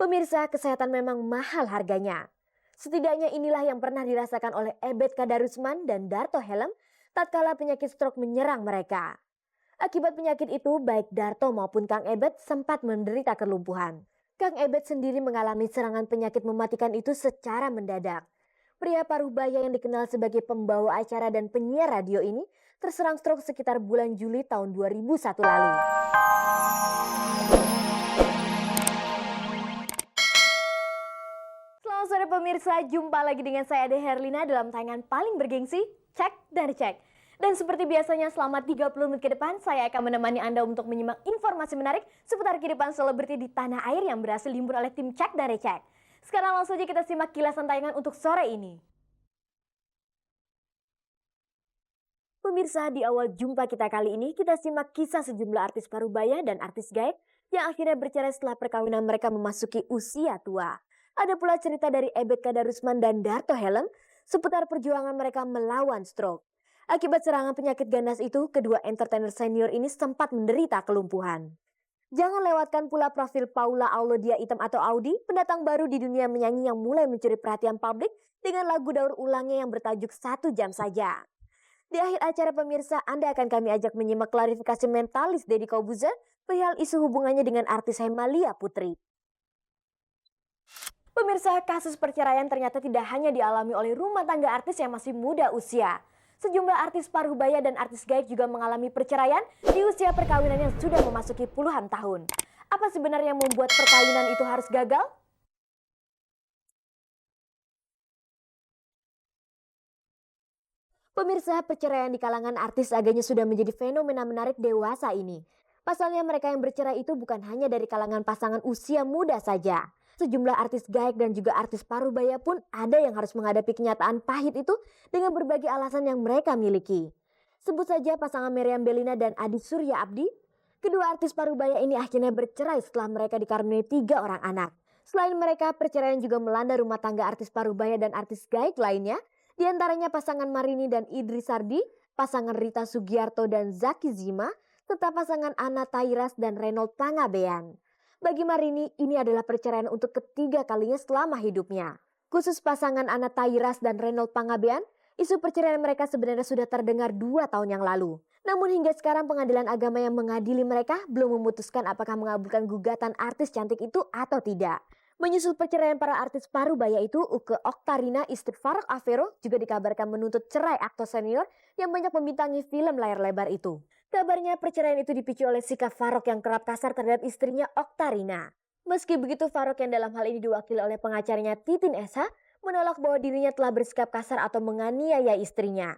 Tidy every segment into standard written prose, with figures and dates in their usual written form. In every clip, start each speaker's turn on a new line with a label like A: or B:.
A: Pemirsa, kesehatan memang mahal harganya. Setidaknya inilah yang pernah dirasakan oleh Ebet Kadarusman dan Darto Helm tatkala penyakit stroke menyerang mereka. Akibat penyakit itu, baik Darto maupun Kang Ebet sempat menderita kelumpuhan. Kang Ebet sendiri mengalami serangan penyakit mematikan itu secara mendadak. Pria paruh baya yang dikenal sebagai pembawa acara dan penyiar radio ini terserang stroke sekitar bulan Juli tahun 2001 lalu. Selamat sore pemirsa, jumpa lagi dengan saya Ade Herlina dalam tayangan paling bergengsi, Cek dan Cek. Dan seperti biasanya selama 30 menit ke depan, saya akan menemani Anda untuk menyimak informasi menarik seputar kehidupan selebriti di tanah air yang berhasil dihimpun oleh tim Cek dan Cek. Sekarang langsung saja kita simak kilasan tayangan untuk sore ini. Pemirsa, di awal jumpa kita kali ini, kita simak kisah sejumlah artis parubaya dan artis gaib yang akhirnya bercerai setelah perkawinan mereka memasuki usia tua. Ada pula cerita dari Ebet Kadarusman dan Darto Helm seputar perjuangan mereka melawan stroke. Akibat serangan penyakit ganas itu, kedua entertainer senior ini sempat menderita kelumpuhan. Jangan lewatkan pula profil Paula Aulodia Item atau Audi, pendatang baru di dunia menyanyi yang mulai mencuri perhatian publik dengan lagu daur ulangnya yang bertajuk 1 jam saja. Di akhir acara pemirsa, Anda akan kami ajak menyimak klarifikasi mentalis Deddy Corbuzier perihal isu hubungannya dengan artis Hemalia Putri. Pemirsa, kasus perceraian ternyata tidak hanya dialami oleh rumah tangga artis yang masih muda usia. Sejumlah artis parubaya dan artis gaib juga mengalami perceraian di usia perkawinan yang sudah memasuki puluhan tahun. Apa sebenarnya yang membuat perkawinan itu harus gagal? Pemirsa, perceraian di kalangan artis agaknya sudah menjadi fenomena menarik dewasa ini. Pasalnya mereka yang bercerai itu bukan hanya dari kalangan pasangan usia muda saja. Sejumlah artis gaib dan juga artis parubaya pun ada yang harus menghadapi kenyataan pahit itu dengan berbagai alasan yang mereka miliki. Sebut saja pasangan Meriam Bellina dan Adi Surya Abdi. Kedua artis parubaya ini akhirnya bercerai setelah mereka dikaruniai 3 orang anak. Selain mereka, perceraian juga melanda rumah tangga artis parubaya dan artis gaib lainnya. Di antaranya pasangan Marini dan Idris Sardi, pasangan Rita Sugiarto dan Zaki Zima, serta pasangan Ana Tairas dan Renold Pangabean. Bagi Marini, ini adalah perceraian untuk ketiga kalinya selama hidupnya. Khusus pasangan Ana Tairas dan Renold Pangabean, isu perceraian mereka sebenarnya sudah terdengar 2 tahun yang lalu. Namun hingga sekarang pengadilan agama yang mengadili mereka belum memutuskan apakah mengabulkan gugatan artis cantik itu atau tidak. Menyusul perceraian para artis parubaya itu, Uke Oktarina istri Farouk Avero juga dikabarkan menuntut cerai aktor senior yang banyak membintangi film layar lebar itu. Kabarnya perceraian itu dipicu oleh sikap Farouk yang kerap kasar terhadap istrinya Oktarina. Meski begitu, Farouk yang dalam hal ini diwakili oleh pengacaranya Titin Esa menolak bahwa dirinya telah bersikap kasar atau menganiaya istrinya.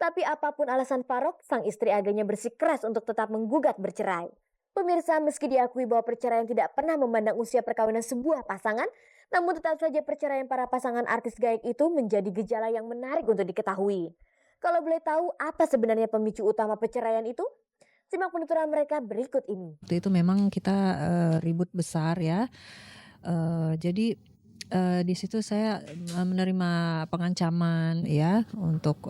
A: Tapi apapun alasan Farouk, sang istri agaknya bersikeras untuk tetap menggugat bercerai. Pemirsa, meski diakui bahwa perceraian tidak pernah memandang usia perkawinan sebuah pasangan, namun tetap saja perceraian para pasangan artis gaib itu menjadi gejala yang menarik untuk diketahui. Kalau boleh tahu apa sebenarnya pemicu utama perceraian itu? Simak penuturan mereka berikut ini.
B: Waktu itu memang kita ribut besar ya. Jadi di situ saya menerima pengancaman ya untuk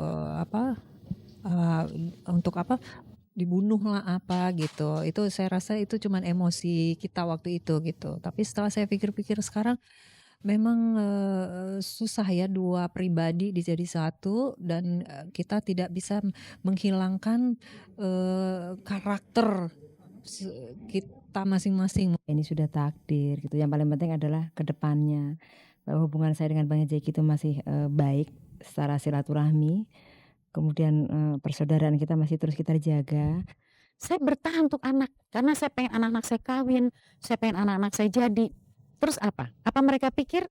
B: dibunuh lah apa gitu. Itu saya rasa itu cuman emosi kita waktu itu gitu. Tapi setelah saya pikir-pikir sekarang memang susah ya 2 pribadi dijadi satu dan kita tidak bisa menghilangkan karakter kita masing-masing.
C: Ini sudah takdir gitu. Yang paling penting adalah ke depannya. Bahwa hubungan saya dengan Bang Jeki itu masih baik secara silaturahmi. Kemudian persaudaraan kita masih terus kita jaga. Saya bertahan untuk anak karena saya pengen anak-anak saya kawin, saya pengen anak-anak saya jadi. Terus apa? Apa mereka pikir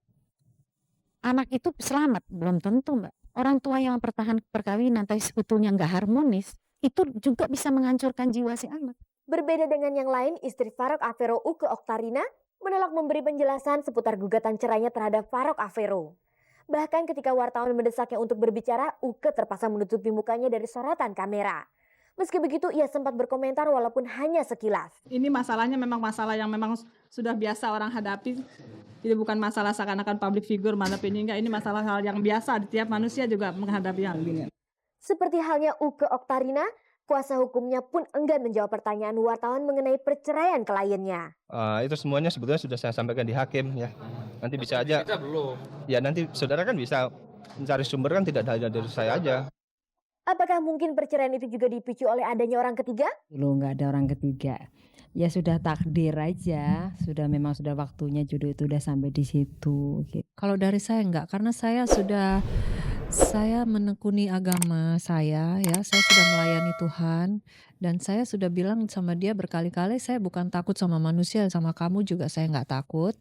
C: anak itu selamat? Belum tentu, Mbak. Orang tua yang mempertahankan perkawinan tapi sebetulnya nggak harmonis, itu juga bisa menghancurkan jiwa si anak.
A: Berbeda dengan yang lain, istri Farouk Avero Uke Oktarina menolak memberi penjelasan seputar gugatan cerainya terhadap Farouk Avero. Bahkan ketika wartawan mendesaknya untuk berbicara, Uke terpaksa menutupi mukanya dari sorotan kamera. Meski begitu, ia sempat berkomentar walaupun hanya sekilas.
D: Ini masalahnya memang masalah yang memang sudah biasa orang hadapi. Jadi bukan masalah seakan-akan public figure menghadapi ini, enggak. Ini masalah hal yang biasa, tiap manusia juga menghadapi hal ini.
A: Seperti halnya Uke Oktarina, Kuasa hukumnya pun enggan menjawab pertanyaan wartawan mengenai perceraian kliennya.
E: Itu semuanya sebetulnya sudah saya sampaikan di hakim ya. Nanti bisa aja. Kita belum. Ya nanti saudara kan bisa mencari sumber, kan tidak hanya dari saya aja.
A: Apakah mungkin perceraian itu juga dipicu oleh adanya orang ketiga?
C: Loh, nggak ada orang ketiga. Ya sudah takdir aja, memang sudah waktunya, jodoh itu udah sampai di situ gitu.
B: Kalau dari saya enggak, karena saya menekuni agama saya ya, saya sudah melayani Tuhan dan saya sudah bilang sama dia berkali-kali, saya bukan takut sama manusia, sama kamu juga saya enggak takut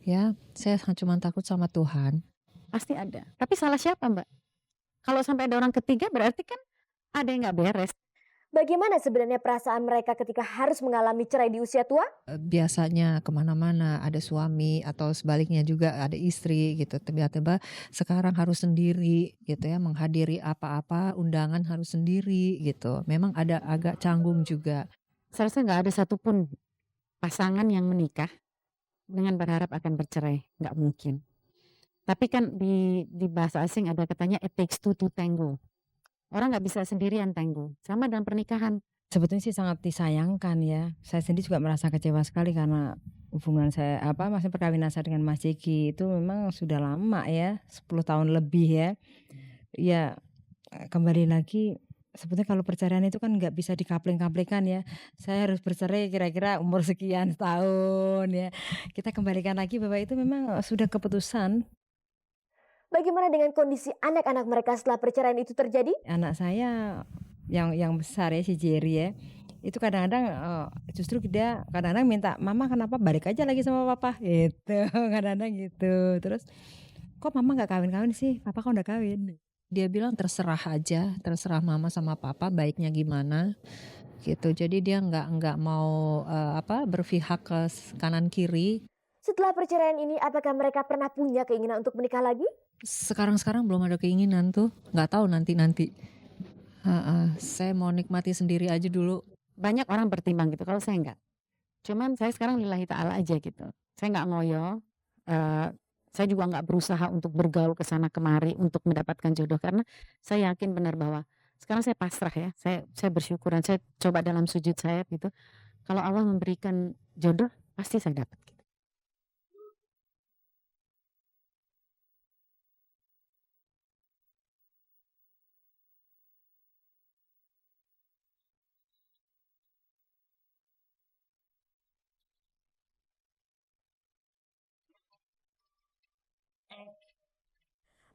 B: ya, saya cuma takut sama Tuhan.
F: Pasti ada. Tapi salah siapa, Mbak? Kalau sampai ada orang ketiga berarti kan ada yang nggak beres.
A: Bagaimana sebenarnya perasaan mereka ketika harus mengalami cerai di usia tua?
B: Biasanya kemana-mana ada suami atau sebaliknya juga ada istri gitu. Tiba-tiba sekarang harus sendiri gitu ya, menghadiri apa-apa undangan harus sendiri gitu. Memang ada agak canggung juga.
F: Saya rasa nggak ada satupun pasangan yang menikah dengan berharap akan bercerai, nggak mungkin. Tapi kan di bahasa asing ada katanya it takes two to tango. Orang nggak bisa sendirian tango. Sama dalam pernikahan.
C: Sebetulnya sih sangat disayangkan ya. Saya sendiri juga merasa kecewa sekali karena hubungan saya maksudnya perkawinan saya dengan Mas Jeki itu memang sudah lama ya, 10 tahun lebih ya. Ya kembali lagi, sebetulnya kalau perceraian itu kan nggak bisa dikapling-kaplikan ya. Saya harus bercerai kira-kira umur sekian tahun ya. Kita kembalikan lagi bahwa itu memang sudah keputusan.
A: Bagaimana dengan kondisi anak-anak mereka setelah perceraian itu terjadi?
C: Anak saya yang besar ya, si Jerry ya, itu kadang-kadang justru dia kadang-kadang minta, mama kenapa balik aja lagi sama papa gitu. Kadang-kadang gitu. Terus kok mama nggak kawin-kawin sih, papa kok udah kawin.
B: Dia bilang terserah aja, terserah mama sama papa baiknya gimana gitu. Jadi dia nggak mau berpihak ke kanan kiri.
A: Setelah perceraian ini, apakah mereka pernah punya keinginan untuk menikah lagi?
B: Sekarang belum ada keinginan tuh, nggak tahu nanti. Saya mau nikmati sendiri aja dulu.
F: Banyak orang bertimbang gitu, kalau saya enggak. Cuman saya sekarang lillahi ta'ala aja gitu. Saya enggak ngoyo, saya juga enggak berusaha untuk bergaul ke sana kemari untuk mendapatkan jodoh. Karena saya yakin benar bahwa sekarang saya pasrah ya, saya bersyukur dan saya coba dalam sujud saya gitu. Kalau Allah memberikan jodoh, pasti saya dapat.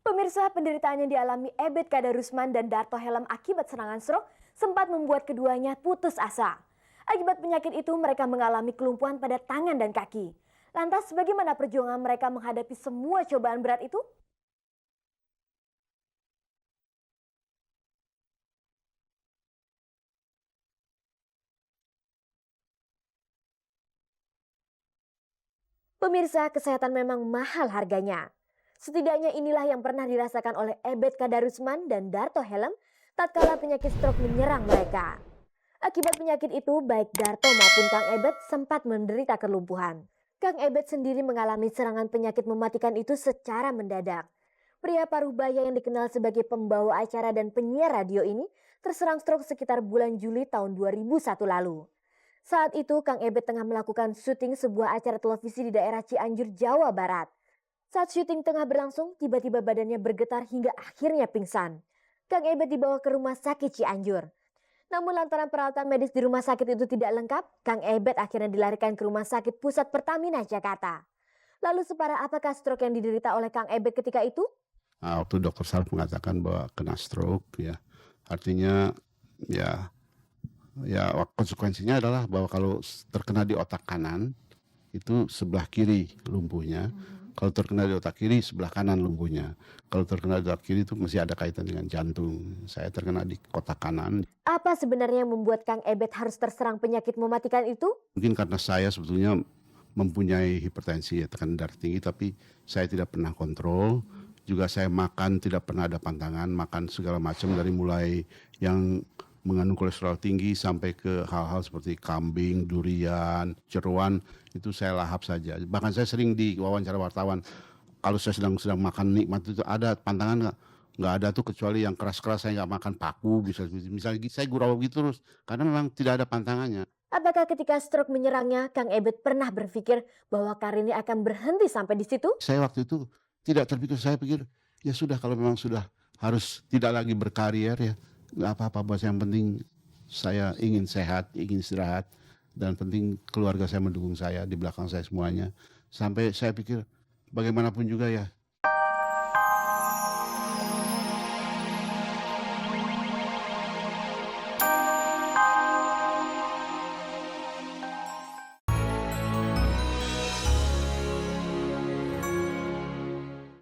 A: Pemirsa, penderitaan yang dialami Ebet Kadarusman dan Darto Helm akibat serangan stroke sempat membuat keduanya putus asa. Akibat penyakit itu mereka mengalami kelumpuhan pada tangan dan kaki. Lantas bagaimana perjuangan mereka menghadapi semua cobaan berat itu? Pemirsa, kesehatan memang mahal harganya. Setidaknya inilah yang pernah dirasakan oleh Ebet Kadarusman dan Darto Helm tatkala penyakit stroke menyerang mereka. Akibat penyakit itu, baik Darto maupun Kang Ebet sempat menderita kelumpuhan. Kang Ebet sendiri mengalami serangan penyakit mematikan itu secara mendadak. Pria paruh baya yang dikenal sebagai pembawa acara dan penyiar radio ini terserang stroke sekitar bulan Juli tahun 2001 lalu. Saat itu, Kang Ebet tengah melakukan syuting sebuah acara televisi di daerah Cianjur, Jawa Barat. Saat syuting tengah berlangsung, tiba-tiba badannya bergetar hingga akhirnya pingsan. Kang Ebet dibawa ke rumah sakit Cianjur. Namun lantaran peralatan medis di rumah sakit itu tidak lengkap, Kang Ebet akhirnya dilarikan ke Rumah Sakit Pusat Pertamina Jakarta. Lalu separah apakah stroke yang diderita oleh Kang Ebet ketika itu?
G: Waktu dokter saraf mengatakan bahwa kena stroke ya, artinya ya konsekuensinya adalah bahwa kalau terkena di otak kanan itu sebelah kiri lumpuhnya. Kalau terkena di otak kiri, sebelah kanan lumpuhnya. Kalau terkena di otak kiri itu masih ada kaitan dengan jantung. Saya terkena di otak kanan.
A: Apa sebenarnya yang membuat Kang Ebet harus terserang penyakit mematikan itu?
G: Mungkin karena saya sebetulnya mempunyai hipertensi, ya, tekanan darah tinggi, tapi saya tidak pernah kontrol. Juga saya makan tidak pernah ada pantangan, makan segala macam dari mulai yang mengandung kolesterol tinggi sampai ke hal-hal seperti kambing, durian, jeroan, itu saya lahap saja. Bahkan saya sering di wawancara wartawan, kalau saya sedang makan nikmat itu ada pantangan nggak? nggak ada tuh kecuali yang keras-keras, saya nggak makan paku, misalnya saya gurau gitu terus, karena memang tidak ada pantangannya.
A: Apakah ketika stroke menyerangnya, Kang Ebet pernah berpikir bahwa karirnya akan berhenti sampai di situ?
G: Saya waktu itu tidak terpikir, saya pikir ya sudah, kalau memang sudah harus tidak lagi berkarier ya nggak apa-apa, buat saya yang penting saya ingin sehat, ingin istirahat, dan penting keluarga saya mendukung saya, di belakang saya semuanya. Sampai saya pikir bagaimanapun juga ya